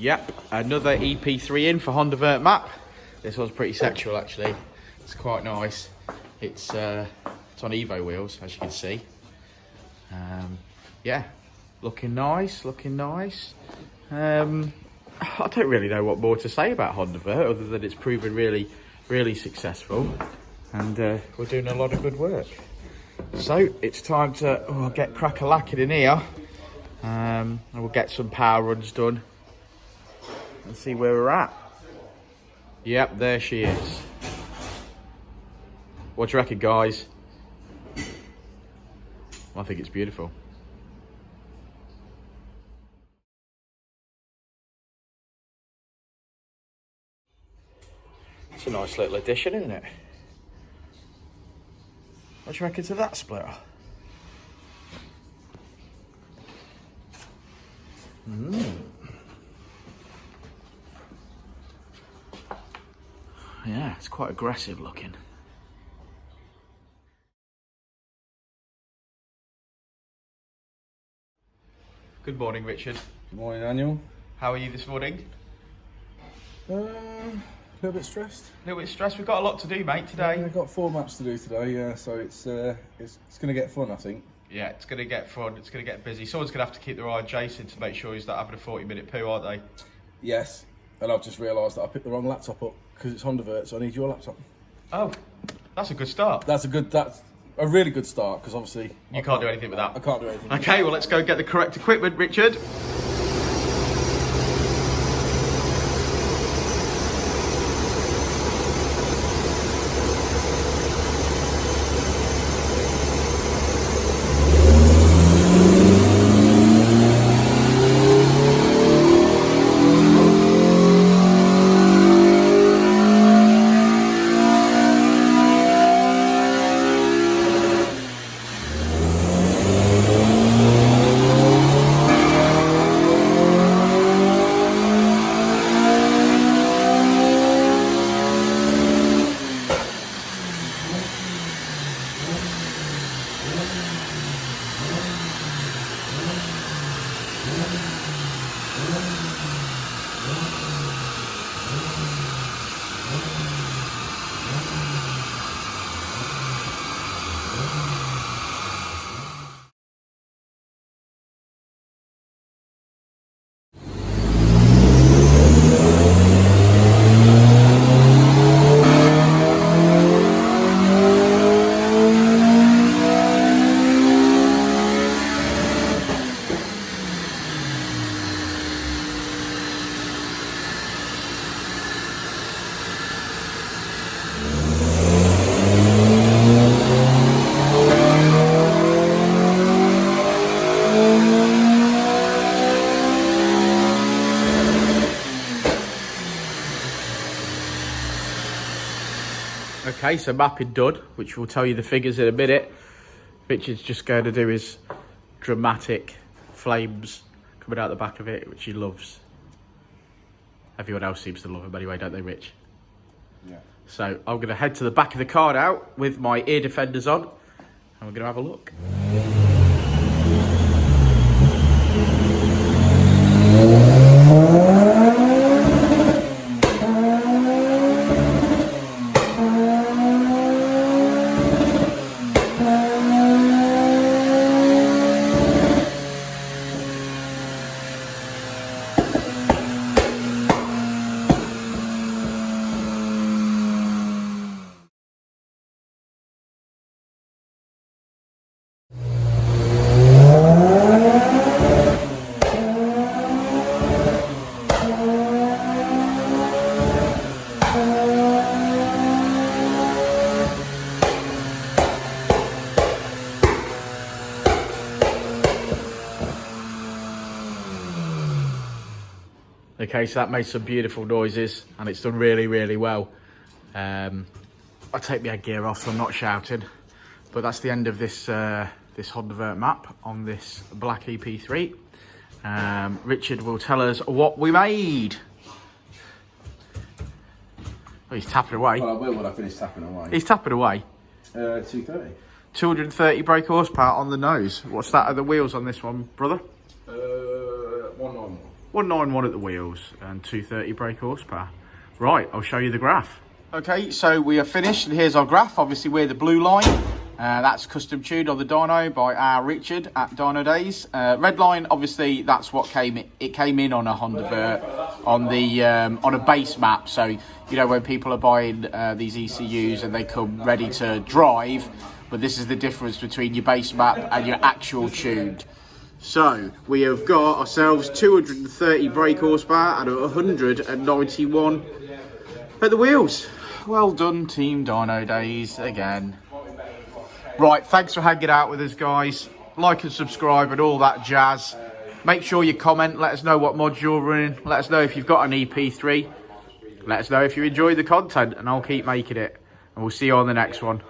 Yep, another EP3 in for Honda Remap. This one's pretty sexual actually. It's quite nice. It's on Evo wheels, as you can see. Yeah, looking nice, looking nice. I don't really know what more to say about Honda Vert other than it's proven really, really successful, and we're doing a lot of good work. So it's time to get crack-a-lacking in here, and we'll get some power runs done and see where we're at. Yep, there she is. What do you reckon, guys? I think it's beautiful. It's a nice little addition, isn't it? What do you reckon to that splitter? Yeah, it's quite aggressive looking. Good morning, Richard. Good morning, Daniel. How are you this morning? A little bit stressed. A little bit stressed. We've got a lot to do, mate, today. Yeah, we've got 4 maps to do today, yeah, so it's going to get fun, I think. Yeah, it's going to get fun. It's going to get busy. Someone's going to have to keep their eye on Jason to make sure he's not having a 40-minute poo, aren't they? Yes, and I've just realised that I picked the wrong laptop up because it's Honda Vert, so I need your laptop. Oh, that's a good start. That's a really good start, because obviously... You can't do anything with that. I can't do anything. Okay, well, let's go get the correct equipment, Richard. Okay, so mapping done, which will tell you the figures in a minute. Richard's just going to do his dramatic flames coming out the back of it, which he loves. Everyone else seems to love him anyway, don't they, Rich? Yeah. So I'm going to head to the back of the car now with my ear defenders on, and we're going to have a look. Okay, so that made some beautiful noises and it's done really, really well. I take my gear off so I'm not shouting, but that's the end of this this Honda Vert map on this black EP3. Richard will tell us what we made. Oh, he's tapping away. Well, I will when I finish tapping away. He's tapping away. 230. 230 brake horsepower on the nose. What's that of the wheels on this one, brother? 191. 191 at the wheels and 230 brake horsepower. Right, I'll show you the graph. Okay, so we are finished, and here's our graph. Obviously, we're the blue line. That's custom tuned on the dyno by our Richard at Dynodaze. Red line, obviously, that's what came in on a Honda Vert on a base map. So, you know, when people are buying these ECUs and they come ready to drive, but this is the difference between your base map and your actual tuned. So we have got ourselves 230 brake horsepower and 191 at the wheels. Well done, Team Dynodaze again. Right, thanks for hanging out with us, guys. Like and subscribe and all that jazz. Make sure you comment, let us know what mods you're running. Let us know if you've got an EP3. Let us know if you enjoy the content, and I'll keep making it. And we'll see you on the next one.